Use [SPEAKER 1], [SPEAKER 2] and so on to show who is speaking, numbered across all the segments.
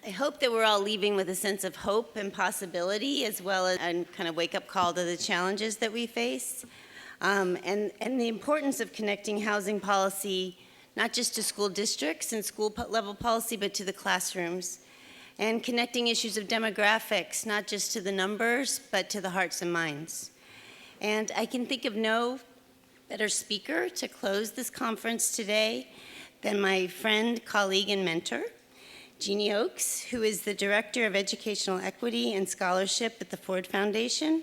[SPEAKER 1] I hope that we're all leaving with a sense of hope and possibility, as well as a kind of wake-up call to the challenges that we face, and the importance of connecting housing policy not just to school districts and school-level policy, but to the classrooms, and connecting issues of demographics, not just to the numbers, but to the hearts and minds. And I can think of no better speaker to close this conference today than my friend, colleague, and mentor, Jeannie Oakes, who is the Director of Educational Equity and Scholarship at the Ford Foundation.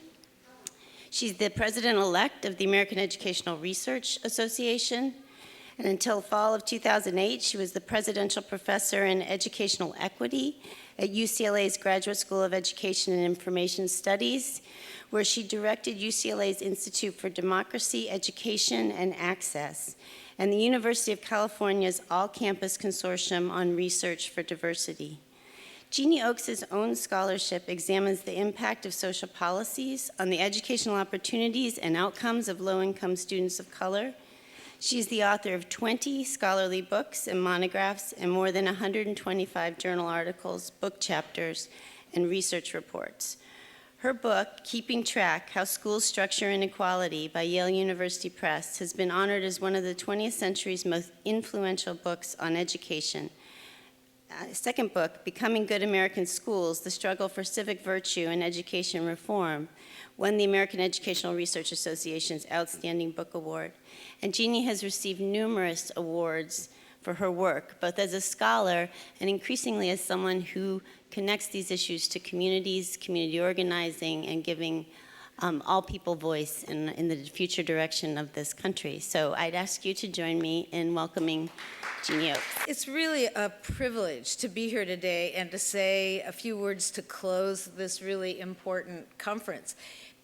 [SPEAKER 1] She's the President-elect of the American Educational Research Association, and until fall of 2008, she was the Presidential Professor in Educational Equity at UCLA's Graduate School of Education and Information Studies, where she directed UCLA's Institute for Democracy, Education, and Access, and the University of California's All-Campus Consortium on Research for Diversity. Jeannie Oakes' own scholarship examines the impact of social policies on the educational opportunities and outcomes of low-income students of color. She's the author of 20 scholarly books and monographs and more than 125 journal articles, book chapters, and research reports. Her book, Keeping Track: How Schools Structure Inequality by Yale University Press, has been honored as one of the 20th century's most influential books on education. Second book, Becoming Good American Schools: The Struggle for Civic Virtue and Education Reform, won the American Educational Research Association's Outstanding Book Award. And Jeannie has received numerous awards for her work, both as a scholar and increasingly as someone who connects these issues to communities, community organizing, and giving all people voice in the future direction of this country. So I'd ask you to join me in welcoming Jeannie Oakes.
[SPEAKER 2] It's really a privilege to be here today and to say a few words to close this really important conference.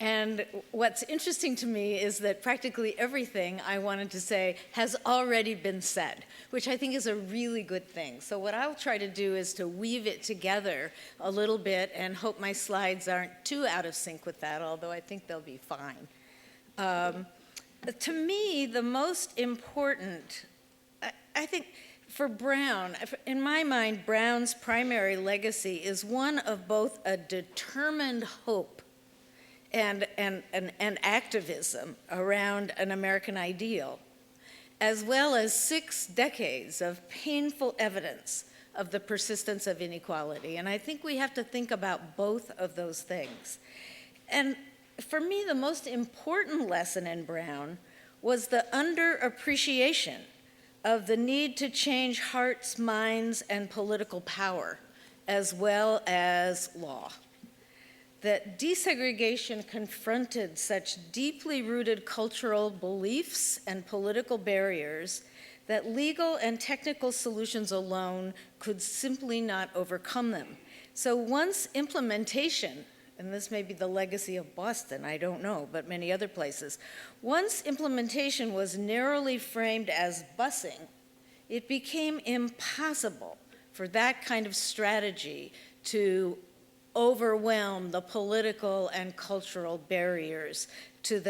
[SPEAKER 2] And what's interesting to me is that practically everything I wanted to say has already been said, which I think is a really good thing. So what I'll try to do is to weave it together a little bit and hope my slides aren't too out of sync with that, although I think they'll be fine. To me, the most important, I think for Brown, in my mind, Brown's primary legacy is one of both a determined hope and activism around an American ideal, as well as 6 decades of painful evidence of the persistence of inequality. And I think we have to think about both of those things. And for me, the most important lesson in Brown was the underappreciation of the need to change hearts, minds, and political power, as well as law. That desegregation confronted such deeply rooted cultural beliefs and political barriers that legal and technical solutions alone could simply not overcome them. So once implementation, and this may be the legacy of Boston, I don't know, but many other places, once implementation was narrowly framed as busing, it became impossible for that kind of strategy to overwhelm the political and cultural barriers to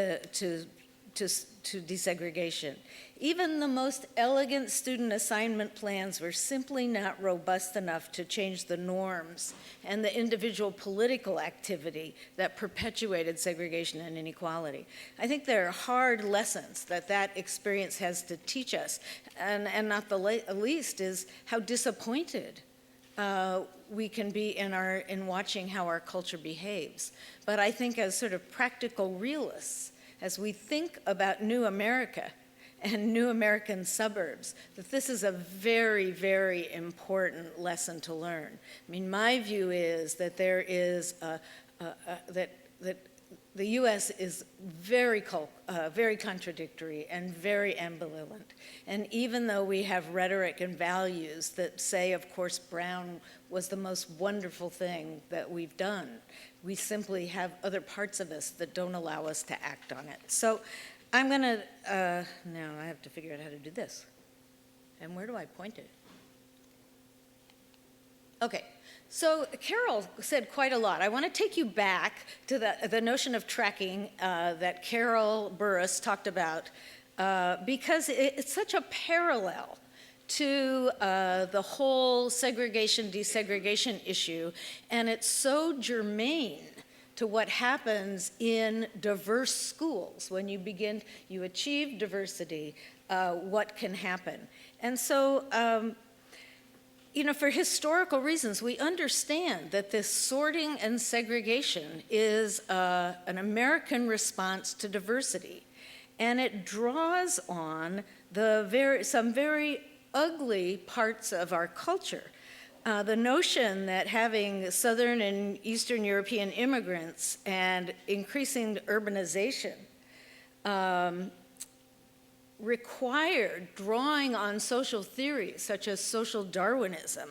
[SPEAKER 2] desegregation. Even the most elegant student assignment plans were simply not robust enough to change the norms and the individual political activity that perpetuated segregation and inequality. I think there are hard lessons that experience has to teach us, and not the least is how disappointed we can be in watching how our culture behaves. But I think as sort of practical realists, as we think about new America and new American suburbs, that this is a very, very important lesson to learn. I mean, my view is that there is that the U.S. is very contradictory and very ambivalent. And even though we have rhetoric and values that say, of course, Brown was the most wonderful thing that we've done, we simply have other parts of us that don't allow us to act on it. So I'm going to, now I have to figure out how to do this. And where do I point it? Okay. So Carol said quite a lot. I want to take you back to the notion of tracking that Carol Burris talked about because it's such a parallel to the whole segregation, desegregation issue, and it's so germane to what happens in diverse schools. When you achieve diversity, what can happen. And so, for historical reasons, we understand that this sorting and segregation is an American response to diversity. And it draws on some very ugly parts of our culture. The notion that having Southern and Eastern European immigrants and increasing urbanization required drawing on social theories such as social Darwinism,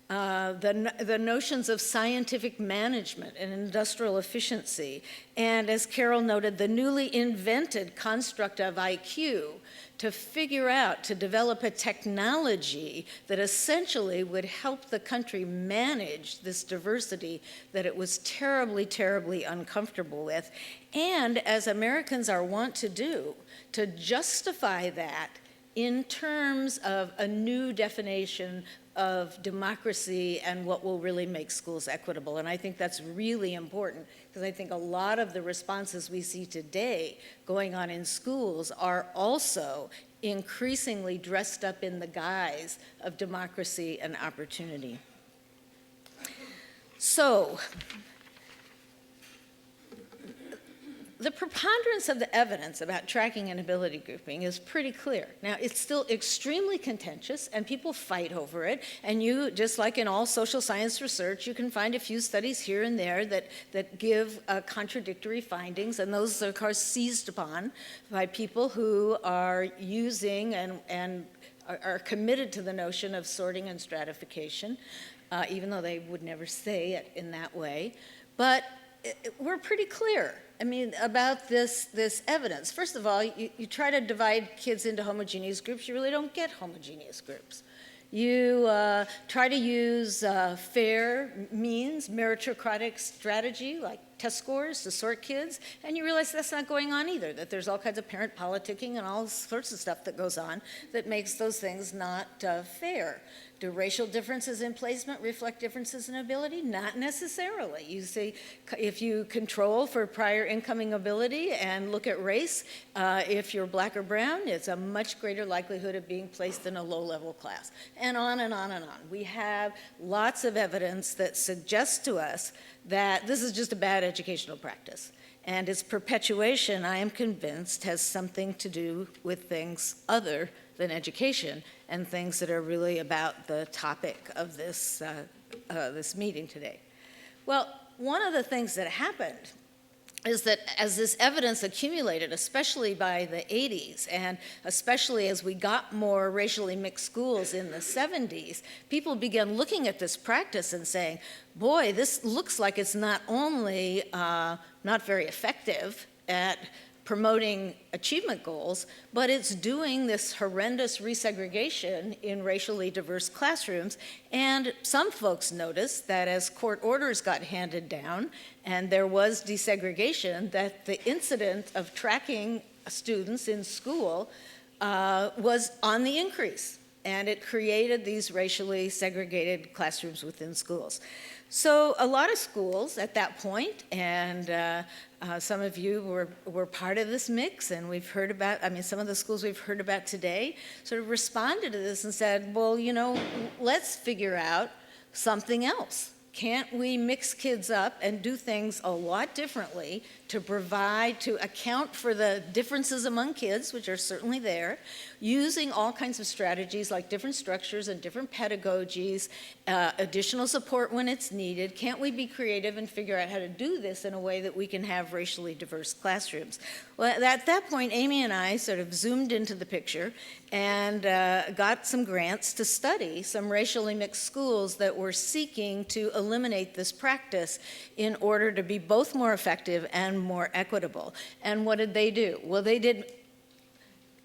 [SPEAKER 2] the notions of scientific management and industrial efficiency, and as Carol noted, the newly invented construct of IQ to develop a technology that essentially would help the country manage this diversity that it was terribly, terribly uncomfortable with. And as Americans are wont to do, to justify that in terms of a new definition of democracy and what will really make schools equitable. And I think that's really important, because I think a lot of the responses we see today going on in schools are also increasingly dressed up in the guise of democracy and opportunity. So, the preponderance of the evidence about tracking and ability grouping is pretty clear. Now, it's still extremely contentious, and people fight over it. And you, just like in all social science research, you can find a few studies here and there that give contradictory findings, and those are, of course, seized upon by people who are using and are committed to the notion of sorting and stratification, even though they would never say it in that way. But we're pretty clear, about this evidence. First of all, you try to divide kids into homogeneous groups, you really don't get homogeneous groups. You try to use fair means, meritocratic strategy, like test scores to sort kids, and you realize that's not going on either, that there's all kinds of parent politicking and all sorts of stuff that goes on that makes those things not fair. Do racial differences in placement reflect differences in ability? Not necessarily. You see, if you control for prior incoming ability and look at race, if you're black or brown, it's a much greater likelihood of being placed in a low-level class, and on and on and on. We have lots of evidence that suggests to us that this is just a bad educational practice. And its perpetuation, I am convinced, has something to do with things other than education and things that are really about the topic of this meeting today. Well, one of the things that happened is that as this evidence accumulated, especially by the 80s, and especially as we got more racially mixed schools in the 70s, people began looking at this practice and saying, boy, this looks like it's not only not very effective at promoting achievement goals, but it's doing this horrendous resegregation in racially diverse classrooms. And some folks noticed that as court orders got handed down and there was desegregation, that the incident of tracking students in school was on the increase. And it created these racially segregated classrooms within schools. So a lot of schools at that point, and some of you were part of this mix, and we've heard about, some of the schools we've heard about today sort of responded to this and said, well, let's figure out something else. Can't we mix kids up and do things a lot differently to account for the differences among kids, which are certainly there, using all kinds of strategies like different structures and different pedagogies, additional support when it's needed? Can't we be creative and figure out how to do this in a way that we can have racially diverse classrooms? Well, at that point, Amy and I sort of zoomed into the picture and got some grants to study some racially mixed schools that were seeking to eliminate this practice in order to be both more effective and more equitable. And what did they do? Well, they did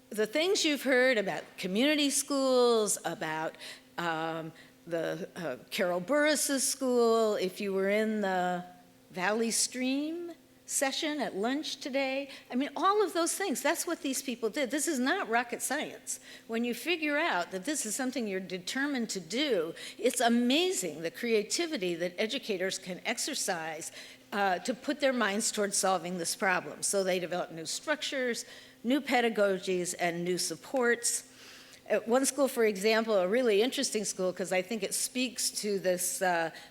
[SPEAKER 2] the things you've heard about community schools, about the Carol Burris's school. If you were in the Valley Stream session at lunch today. I mean, all of those things, that's what these people did. This is not rocket science. When you figure out that this is something you're determined to do, it's amazing the creativity that educators can exercise to put their minds towards solving this problem. So they develop new structures, new pedagogies, and new supports. At one school, for example, a really interesting school, because I think it speaks to this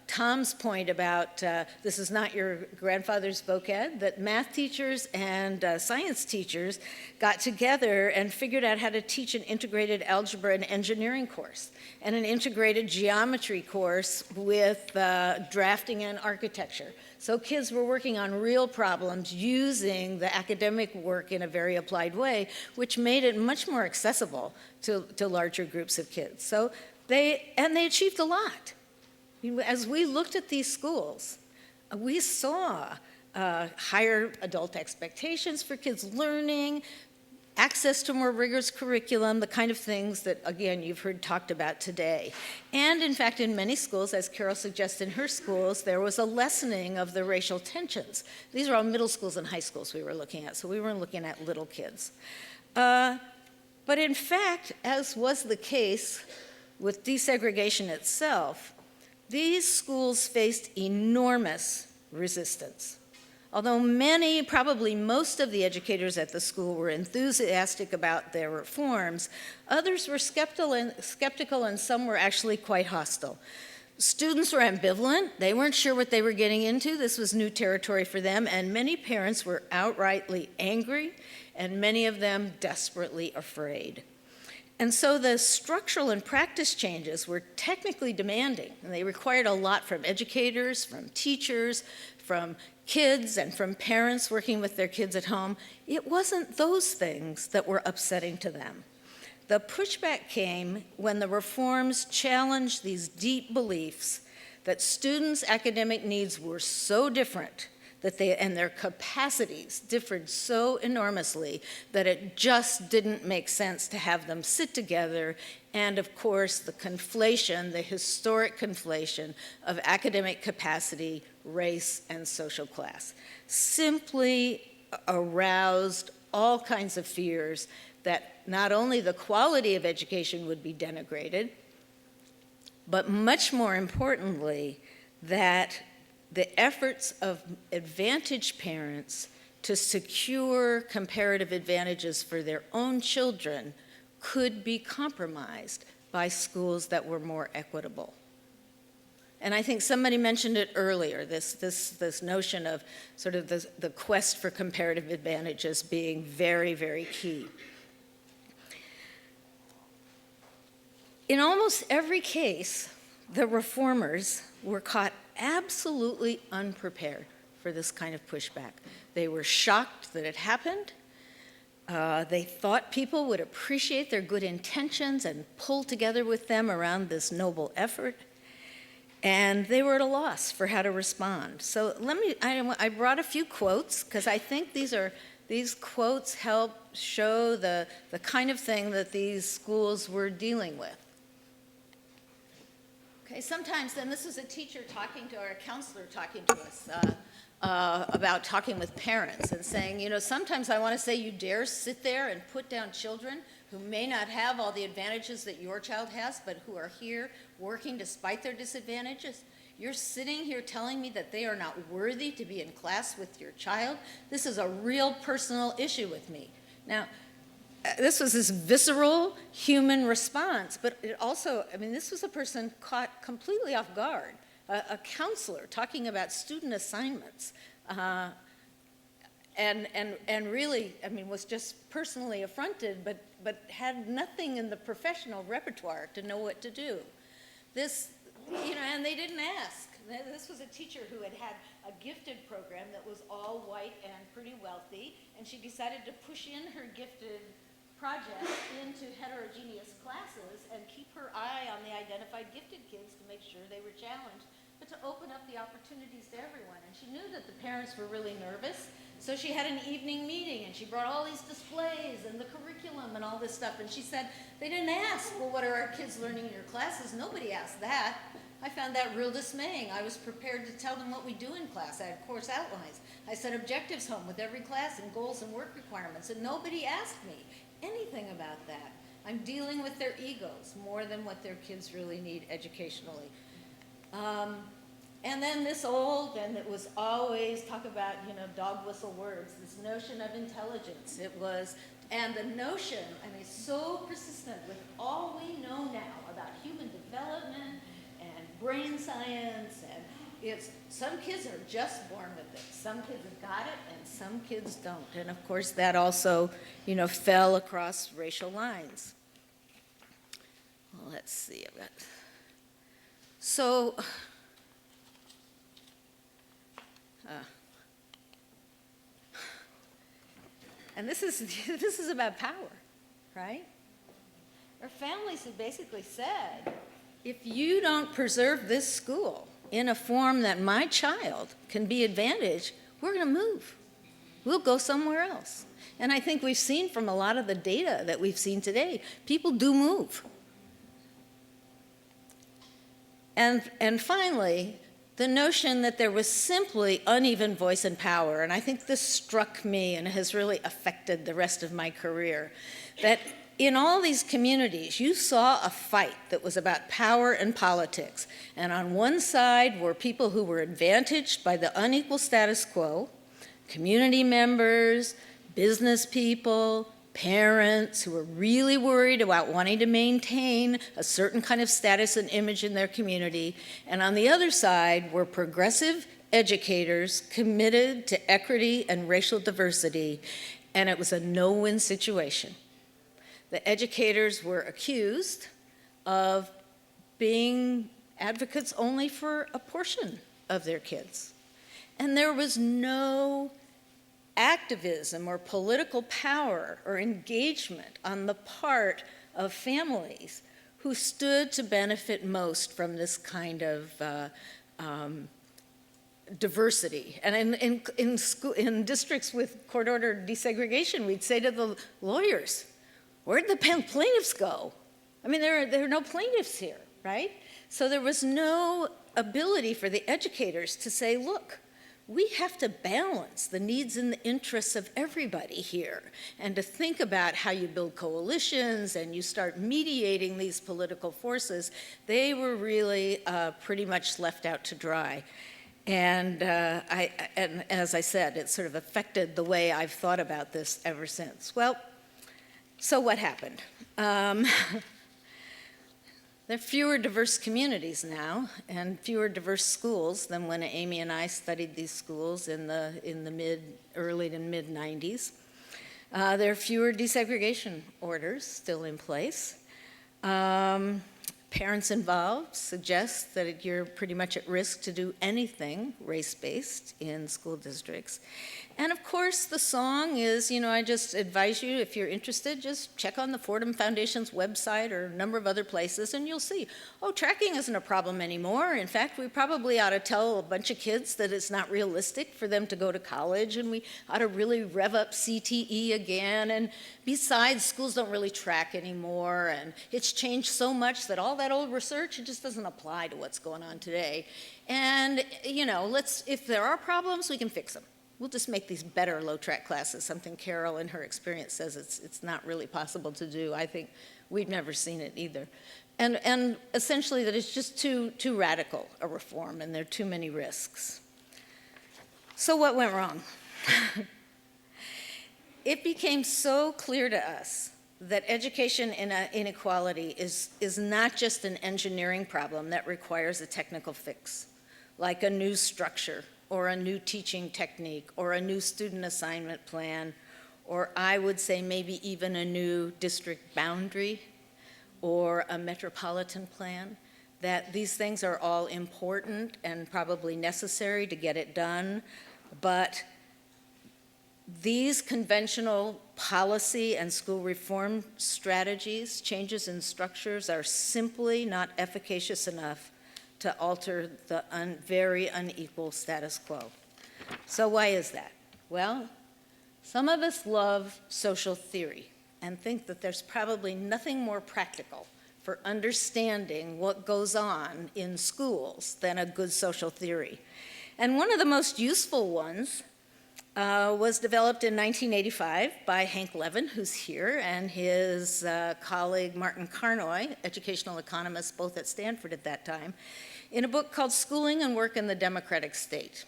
[SPEAKER 2] Tom's point about this is not your grandfather's voc-ed, that math teachers and science teachers got together and figured out how to teach an integrated algebra and engineering course and an integrated geometry course with drafting and architecture. So kids were working on real problems using the academic work in a very applied way, which made it much more accessible to larger groups of kids. So they achieved a lot. As we looked at these schools, we saw higher adult expectations for kids learning, access to more rigorous curriculum, the kind of things that, again, you've heard talked about today. And in fact, in many schools, as Carol suggests in her schools, there was a lessening of the racial tensions. These are all middle schools and high schools we were looking at, so we weren't looking at little kids. But in fact, as was the case with desegregation itself, these schools faced enormous resistance. Although many, probably most of the educators at the school were enthusiastic about their reforms, others were skeptical and some were actually quite hostile. Students were ambivalent. They weren't sure what they were getting into. This was new territory for them, and many parents were outrightly angry, and many of them desperately afraid. And so the structural and practice changes were technically demanding, and they required a lot from educators, from teachers, from kids, and from parents working with their kids at home. It wasn't those things that were upsetting to them. The pushback came when the reforms challenged these deep beliefs that students' academic needs were so different and their capacities differed so enormously that it just didn't make sense to have them sit together. And of course, the conflation, the historic conflation of academic capacity, race, and social class simply aroused all kinds of fears that not only the quality of education would be denigrated, but much more importantly, that the efforts of advantaged parents to secure comparative advantages for their own children could be compromised by schools that were more equitable. And I think somebody mentioned it earlier, this notion of sort of the quest for comparative advantages being very, very key. In almost every case, the reformers were caught absolutely unprepared for this kind of pushback. They were shocked that it happened. They thought people would appreciate their good intentions and pull together with them around this noble effort. And they were at a loss for how to respond. So I brought a few quotes because I think these quotes help show the kind of thing that these schools were dealing with. Okay, sometimes then this is a teacher talking to, or a counselor talking to us about talking with parents and saying, sometimes I want to say you dare sit there and put down children who may not have all the advantages that your child has, but who are here working despite their disadvantages. You're sitting here telling me that they are not worthy to be in class with your child. This is a real personal issue with me. Now, this was this visceral human response, but it also, this was a person caught completely off guard, a counselor talking about student assignments, and really, was just personally affronted, but had nothing in the professional repertoire to know what to do. This, and they didn't ask. This was a teacher who had a gifted program that was all white and pretty wealthy, and she decided to push in her gifted project into heterogeneous classes and keep her eye on the identified gifted kids to make sure they were challenged, but to open up the opportunities to everyone. And she knew that the parents were really nervous, so she had an evening meeting and she brought all these displays and the curriculum and all this stuff, and she said, they didn't ask, well, what are our kids learning in your classes? Nobody asked that. I found that real dismaying. I was prepared to tell them what we do in class. I had course outlines. I set objectives home with every class and goals and work requirements, and nobody asked me anything about that. I'm dealing with their egos more than what their kids really need educationally. And then this old, and it was always talk about, dog whistle words, this notion of intelligence. It was, and the notion, so persistent with all we know now about human development and brain science, and it's, some kids are just born with it. Some kids have got it, and some kids don't. And of course, that also, fell across racial lines. Well, let's see, I've got, so, and this is about power, right? Our families have basically said, if you don't preserve this school in a form that my child can be advantaged, we're going to move. We'll go somewhere else. And I think we've seen from a lot of the data that we've seen today, people do move. And finally, the notion that there was simply uneven voice and power, and I think this struck me and has really affected the rest of my career, that in all these communities, you saw a fight that was about power and politics. And on one side were people who were advantaged by the unequal status quo, community members, business people, parents who were really worried about wanting to maintain a certain kind of status and image in their community. And on the other side were progressive educators committed to equity and racial diversity, and it was a no-win situation. The educators were accused of being advocates only for a portion of their kids. And there was no activism or political power or engagement on the part of families who stood to benefit most from this kind of diversity. And in districts with court-ordered desegregation, we'd say to the lawyers, where'd the plaintiffs go? There are no plaintiffs here, right? So there was no ability for the educators to say, look, we have to balance the needs and the interests of everybody here, and to think about how you build coalitions and you start mediating these political forces. They were really pretty much left out to dry. And as I said, it sort of affected the way I've thought about this ever since. Well, so what happened? There are fewer diverse communities now and fewer diverse schools than when Amy and I studied these schools in the early to mid 90s. There are fewer desegregation orders still in place. Parents involved suggest that you're pretty much at risk to do anything race-based in school districts. And of course, the song is, I just advise you, if you're interested, just check on the Fordham Foundation's website or a number of other places, and you'll see, tracking isn't a problem anymore. In fact, we probably ought to tell a bunch of kids that it's not realistic for them to go to college, and we ought to really rev up CTE again. And besides, schools don't really track anymore, and it's changed so much that all that old research, it just doesn't apply to what's going on today. And, if there are problems, we can fix them. We'll just make these better low-track classes, something Carol in her experience says it's not really possible to do. I think we've never seen it either. And essentially that it's just too radical a reform, and there are too many risks. So what went wrong? It became so clear to us that education inequality is not just an engineering problem that requires a technical fix, like a new structure, or a new teaching technique, or a new student assignment plan, or I would say maybe even a new district boundary, or a metropolitan plan, that these things are all important and probably necessary to get it done, but these conventional policy and school reform strategies, changes in structures, are simply not efficacious enough to alter the very unequal status quo. So why is that? Well, some of us love social theory and think that there's probably nothing more practical for understanding what goes on in schools than a good social theory. And one of the most useful ones was developed in 1985 by Hank Levin, who's here, and his colleague Martin Carnoy, educational economists both at Stanford at that time, in a book called Schooling and Work in the Democratic State.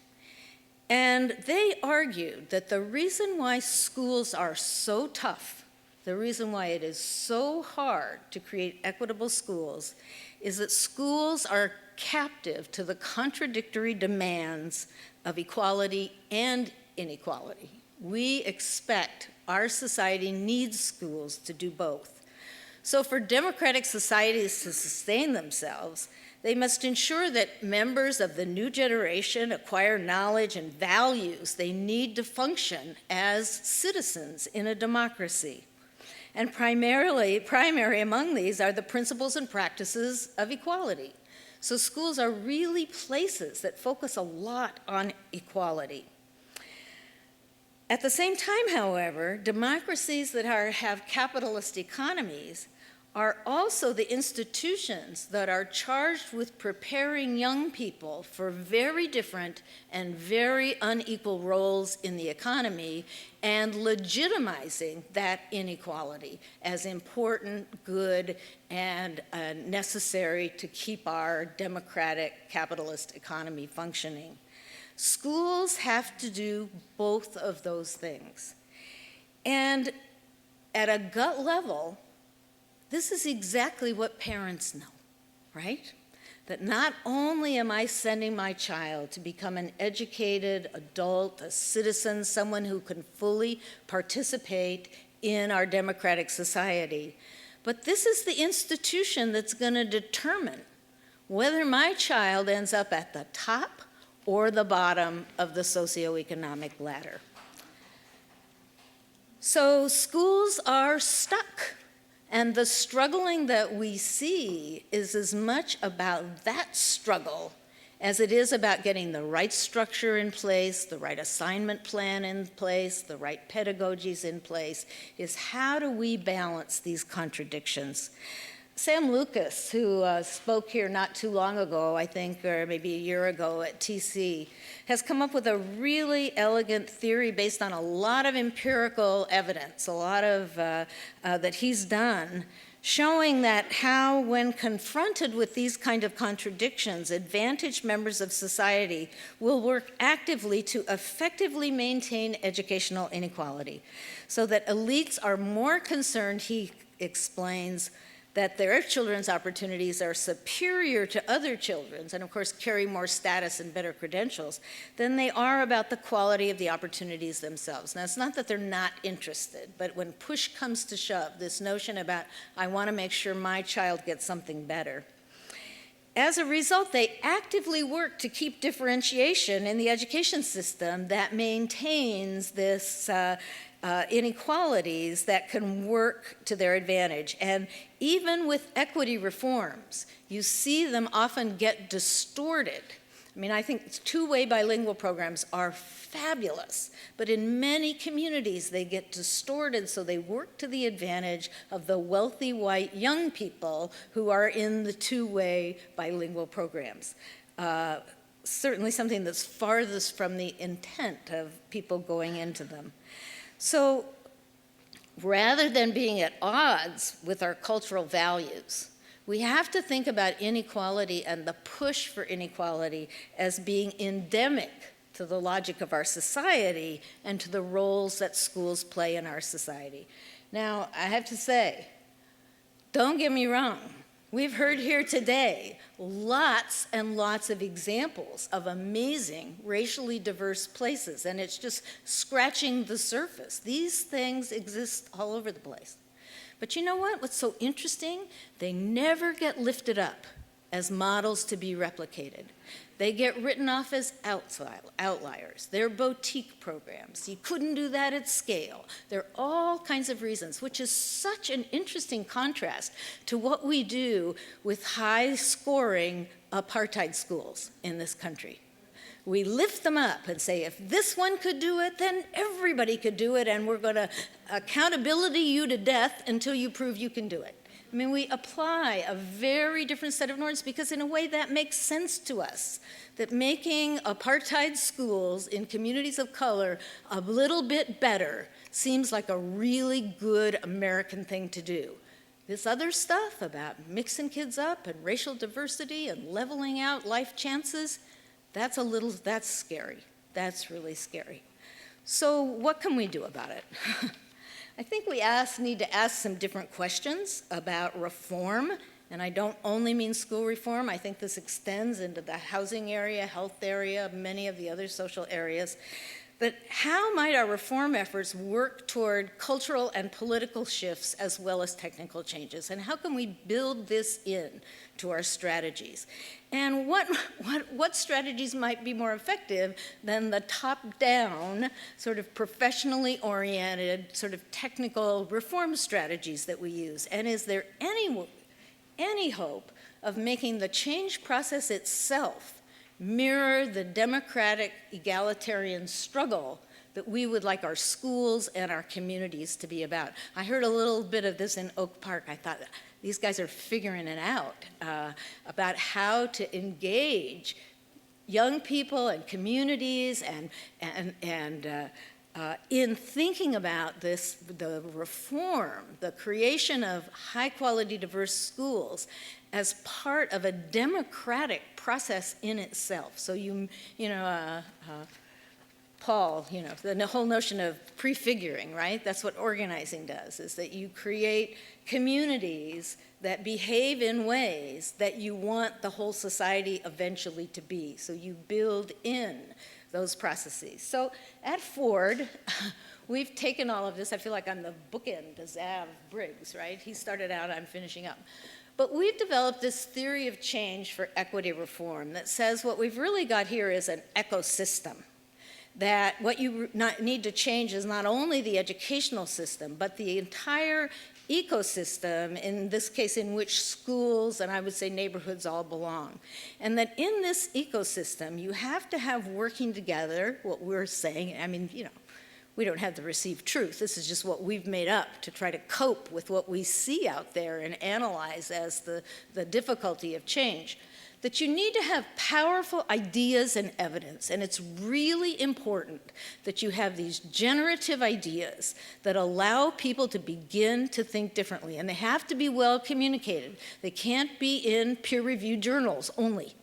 [SPEAKER 2] And they argued that the reason why schools are so tough, the reason why it is so hard to create equitable schools, is that schools are captive to the contradictory demands of equality and inequality. We expect our society needs schools to do both. So for democratic societies to sustain themselves, they must ensure that members of the new generation acquire knowledge and values they need to function as citizens in a democracy. And primary among these are the principles and practices of equality. So schools are really places that focus a lot on equality. At the same time, however, democracies that have capitalist economies are also the institutions that are charged with preparing young people for very different and very unequal roles in the economy and legitimizing that inequality as important, good, and necessary to keep our democratic capitalist economy functioning. Schools have to do both of those things. And at a gut level, this is exactly what parents know, right? That not only am I sending my child to become an educated adult, a citizen, someone who can fully participate in our democratic society, but this is the institution that's going to determine whether my child ends up at the top or the bottom of the socioeconomic ladder. So schools are stuck. And the struggling that we see is as much about that struggle as it is about getting the right structure in place, the right assignment plan in place, the right pedagogies in place, is how do we balance these contradictions? Sam Lucas, who spoke here not too long ago, I think, or maybe a year ago at TC, has come up with a really elegant theory based on a lot of empirical evidence, a lot of that he's done, showing that how, when confronted with these kind of contradictions, advantaged members of society will work actively to effectively maintain educational inequality, so that elites are more concerned, he explains, that their children's opportunities are superior to other children's, and of course carry more status and better credentials, than they are about the quality of the opportunities themselves. Now, it's not that they're not interested, but when push comes to shove, this notion about, I want to make sure my child gets something better. As a result, they actively work to keep differentiation in the education system that maintains this inequalities that can work to their advantage. And even with equity reforms, you see them often get distorted. I mean, I think two-way bilingual programs are fabulous, but in many communities they get distorted, so they work to the advantage of the wealthy white young people who are in the two-way bilingual programs. Certainly something that's farthest from the intent of people going into them. So rather than being at odds with our cultural values, we have to think about inequality and the push for inequality as being endemic to the logic of our society and to the roles that schools play in our society. Now, I have to say, don't get me wrong, we've heard here today lots and lots of examples of amazing racially diverse places, and it's just scratching the surface. These things exist all over the place. But you know what? What's so interesting? They never get lifted up as models to be replicated. They get written off as outliers. They're boutique programs. You couldn't do that at scale. There are all kinds of reasons, which is such an interesting contrast to what we do with high-scoring apartheid schools in this country. We lift them up and say, if this one could do it, then everybody could do it, and we're going to accountability you to death until you prove you can do it. I I mean, we apply a very different set of norms because in a way that makes sense to us, that making apartheid schools in communities of color a little bit better seems like a really good American thing to do. This other stuff about mixing kids up and racial diversity and leveling out life chances, that's scary. That's really scary. So what can we do about it? I think we need to ask some different questions about reform, and I don't only mean school reform. I think this extends into the housing area, health area, many of the other social areas. But how might our reform efforts work toward cultural and political shifts as well as technical changes? And how can we build this in to our strategies? And what strategies might be more effective than the top-down, sort of professionally oriented, sort of technical reform strategies that we use? And is there any hope of making the change process itself mirror the democratic egalitarian struggle that we would like our schools and our communities to be about? I heard a little bit of this in Oak Park. I thought, these guys are figuring it out about how to engage young people and communities in thinking about the reform, the creation of high-quality, diverse schools as part of a democratic process in itself. So Paul, the whole notion of prefiguring, right? That's what organizing does, is that you create communities that behave in ways that you want the whole society eventually to be. So you build in those processes. So at Ford, we've taken all of this. I feel like I'm the bookend to Zav Briggs, right? He started out, I'm finishing up. But we've developed this theory of change for equity reform that says what we've really got here is an ecosystem. That what you need to change is not only the educational system, but the entire ecosystem, in this case in which schools and I would say neighborhoods all belong. And that in this ecosystem, you have to have working together, what we're saying, I mean, we don't have the received truth. This is just what we've made up to try to cope with what we see out there and analyze as the difficulty of change. That you need to have powerful ideas and evidence, and it's really important that you have these generative ideas that allow people to begin to think differently, and they have to be well communicated. They can't be in peer-reviewed journals only.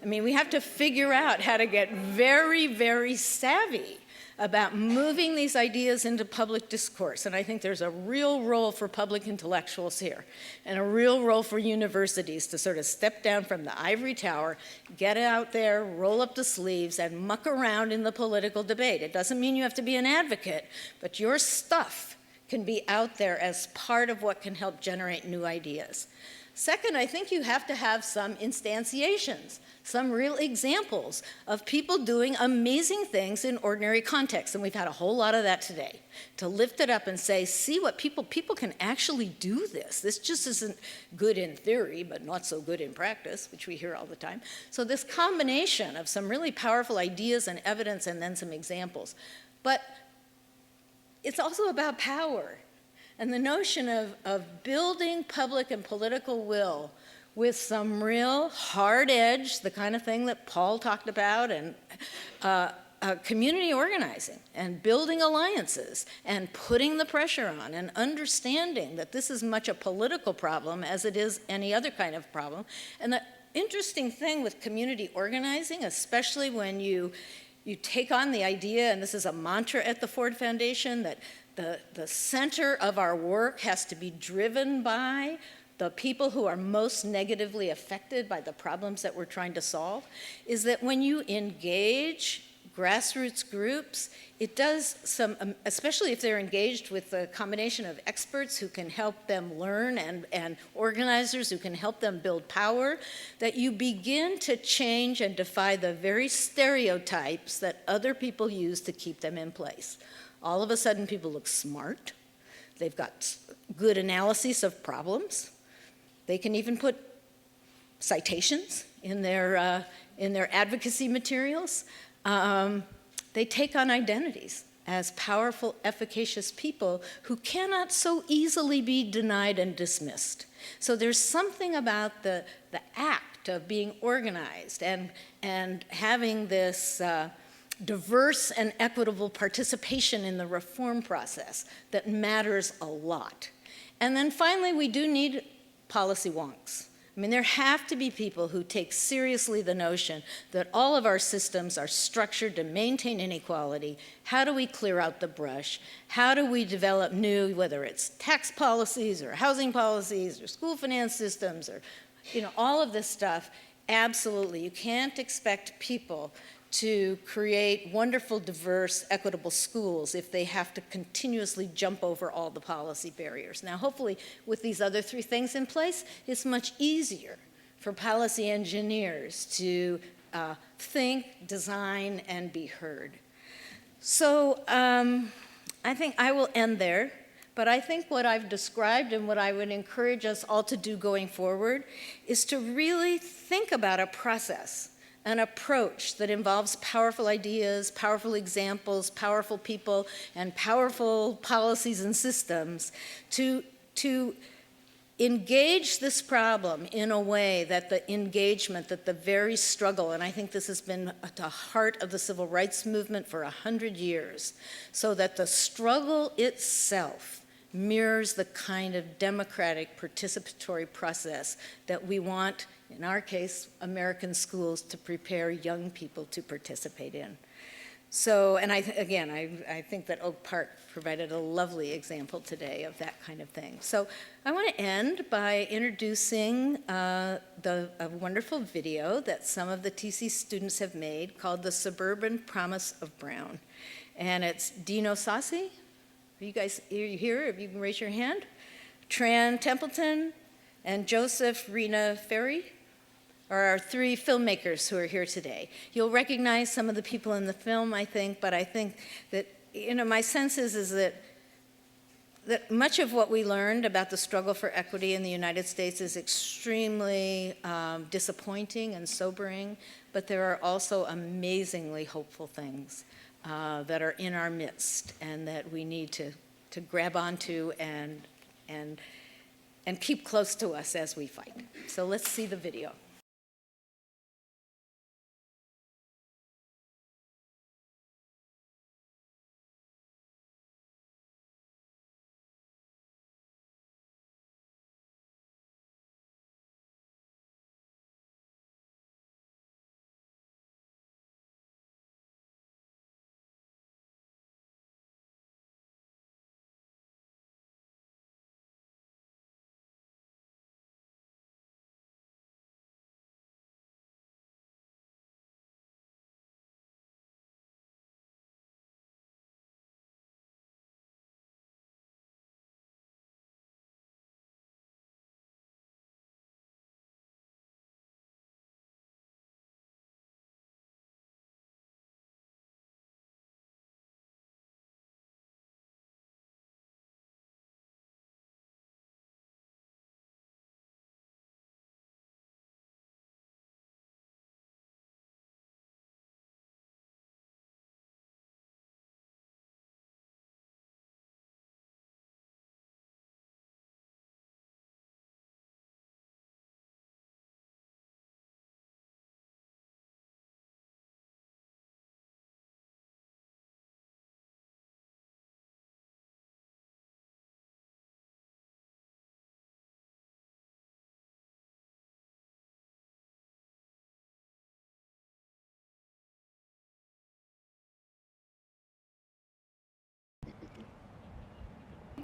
[SPEAKER 2] I mean, we have to figure out how to get very, very savvy about moving these ideas into public discourse. And I think there's a real role for public intellectuals here and a real role for universities to sort of step down from the ivory tower, get out there, roll up the sleeves, and muck around in the political debate. It doesn't mean you have to be an advocate, but your stuff can be out there as part of what can help generate new ideas. Second, I think you have to have some instantiations, some real examples of people doing amazing things in ordinary contexts, and we've had a whole lot of that today, to lift it up and say, see what people can actually do this. This just isn't good in theory, but not so good in practice, which we hear all the time. So this combination of some really powerful ideas and evidence and then some examples. But it's also about power. And the notion of building public and political will with some real hard edge, the kind of thing that Paul talked about, and community organizing and building alliances and putting the pressure on and understanding that this is much a political problem as it is any other kind of problem. And the interesting thing with community organizing, especially when you take on the idea, and this is a mantra at the Ford Foundation, that the center of our work has to be driven by the people who are most negatively affected by the problems that we're trying to solve, is that when you engage grassroots groups, it does some, especially if they're engaged with a combination of experts who can help them learn and organizers who can help them build power, that you begin to change and defy the very stereotypes that other people use to keep them in place. All of a sudden, people look smart. They've got good analyses of problems. They can even put citations in their advocacy materials. They take on identities as powerful, efficacious people who cannot so easily be denied and dismissed. So there's something about the act of being organized and having this diverse and equitable participation in the reform process that matters a lot. And then finally, we do need policy wonks. I mean, there have to be people who take seriously the notion that all of our systems are structured to maintain inequality. How do we clear out the brush? How do we develop new, whether it's tax policies or housing policies or school finance systems or, all of this stuff? Absolutely. You can't expect people to create wonderful, diverse, equitable schools if they have to continuously jump over all the policy barriers. Now, hopefully, with these other three things in place, it's much easier for policy engineers to think, design, and be heard. So I think I will end there, but I think what I've described and what I would encourage us all to do going forward is to really think about a process, an approach that involves powerful ideas, powerful examples, powerful people, and powerful policies and systems to engage this problem in a way that the engagement, that the very struggle, and I think this has been at the heart of the civil rights movement for 100 years, so that the struggle itself mirrors the kind of democratic participatory process that we want, in our case, American schools to prepare young people to participate in. So, and I think that Oak Park provided a lovely example today of that kind of thing. So I want to end by introducing a wonderful video that some of the TC students have made called The Suburban Promise of Brown. And it's Dino Sassi. Are you here? If you can raise your hand. Tran Templeton and Joseph Rena Ferry are our three filmmakers who are here today. You'll recognize some of the people in the film, I think, but I think that, my sense is that much of what we learned about the struggle for equity in the United States is extremely disappointing and sobering, but there are also amazingly hopeful things that are in our midst and that we need to grab onto and keep close to us as we fight. So let's see the video.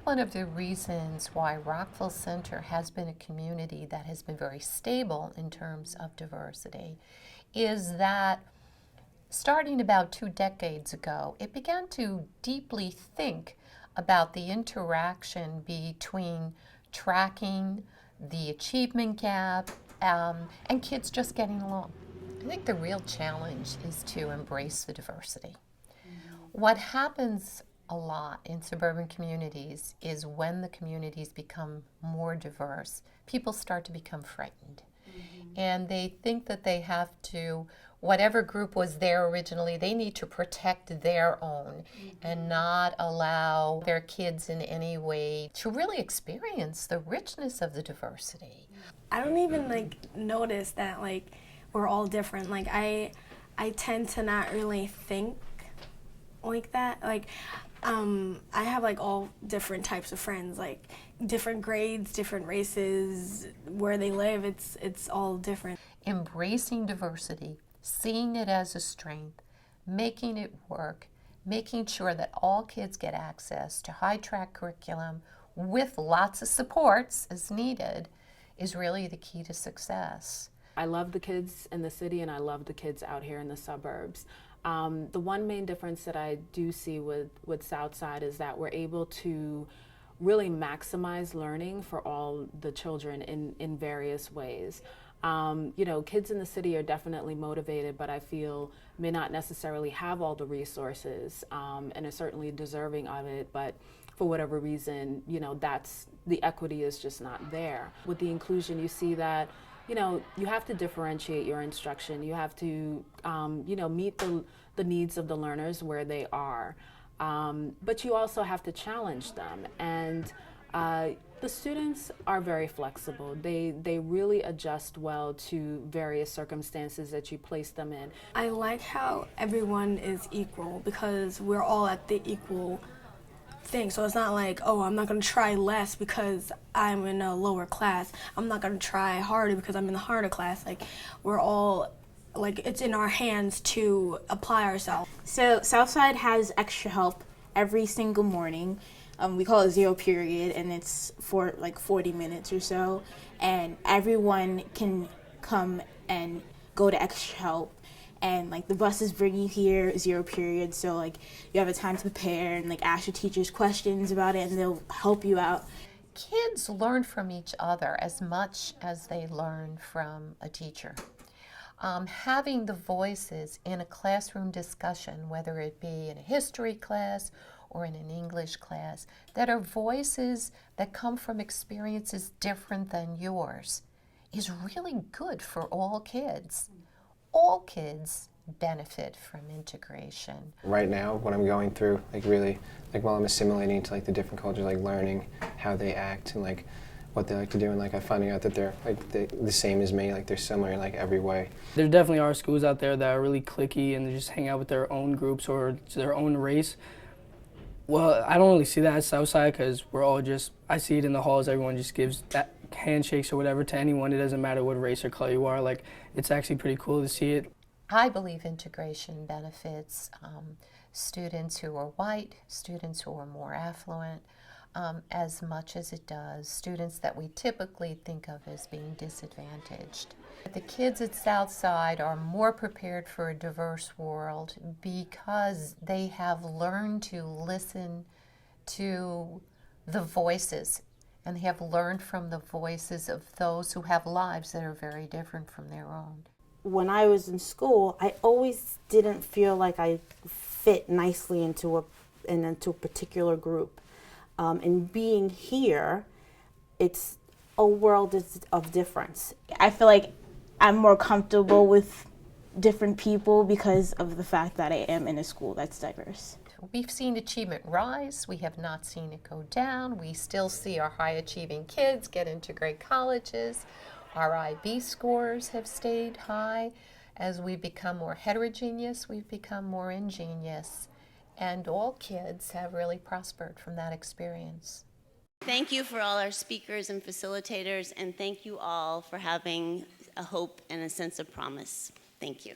[SPEAKER 3] One of the reasons why Rockville Center has been a community that has been very stable in terms of diversity is that starting about 2 decades ago, it began to deeply think about the interaction between tracking the achievement gap and kids just getting along. I think the real challenge is to embrace the diversity. What happens a lot in suburban communities is when the communities become more diverse, people start to become frightened. And they think that they have to whatever group was there originally, they need to protect their own and not allow their kids in any way to really experience the richness of the diversity.
[SPEAKER 4] I don't even like notice that like we're all different. Like I tend to not really think like that. Like I have like all different types of friends, like different grades, different races, where they live. It's all different.
[SPEAKER 3] Embracing diversity, seeing it as a strength, making it work, making sure that all kids get access to high-track curriculum with lots of supports as needed is really the key to success.
[SPEAKER 5] I love the kids in the city and I love the kids out here in the suburbs. The one main difference that I do see with Southside is that we're able to really maximize learning for all the children in various ways. You know, kids in the city are definitely motivated, but I feel may not necessarily have all the resources and are certainly deserving of it, but for whatever reason, you know, the equity is just not there. With the inclusion, you see that, you know, you have to differentiate your instruction. You have to, you know, meet the needs of the learners where they are. But you also have to challenge them. And the students are very flexible. They really adjust well to various circumstances that you place them in.
[SPEAKER 4] I like how everyone is equal because we're all at the equal thing. So it's not like, oh, I'm not going to try less because I'm in a lower class. I'm not going to try harder because I'm in the harder class. Like, we're all, like, it's in our hands to apply ourselves.
[SPEAKER 6] So Southside has extra help every single morning. We call it zero period, and it's for like 40 minutes or so. And everyone can come and go to extra help. And like the buses bring you here, zero period, so like you have a time to prepare and like ask your teachers questions about it and they'll help you out.
[SPEAKER 3] Kids learn from each other as much as they learn from a teacher. Having the voices in a classroom discussion, whether it be in a history class or in an English class, that are voices that come from experiences different than yours, is really good for all kids. All kids benefit from integration.
[SPEAKER 7] Right now, what I'm going through, like really, like while I'm assimilating to like the different cultures, like learning how they act and like what they like to do, and like I'm finding out that they're like the same as me, like they're similar in like every way.
[SPEAKER 8] There definitely are schools out there that are really cliquey and they just hang out with their own groups or their own race. Well, I don't really see that at Southside because we're all just, I see it in the halls, everyone just gives that handshakes or whatever to anyone. It doesn't matter what race or color you are. Like, it's actually pretty cool to see it.
[SPEAKER 3] I believe integration benefits students who are white, students who are more affluent, as much as it does students that we typically think of as being disadvantaged. The kids at Southside are more prepared for a diverse world because they have learned to listen to the voices, and they have learned from the voices of those who have lives that are very different from their own.
[SPEAKER 6] When I was in school, I always didn't feel like I fit nicely into a particular group. And being here, it's a world of difference. I feel like I'm more comfortable with different people because of the fact that I am in a school that's diverse.
[SPEAKER 3] We've seen achievement rise. We have not seen it go down. We still see our high-achieving kids get into great colleges. Our IB scores have stayed high. As we become more heterogeneous, we've become more ingenious. And all kids have really prospered from that experience.
[SPEAKER 1] Thank you for all our speakers and facilitators, and thank you all for having a hope and a sense of promise. Thank you.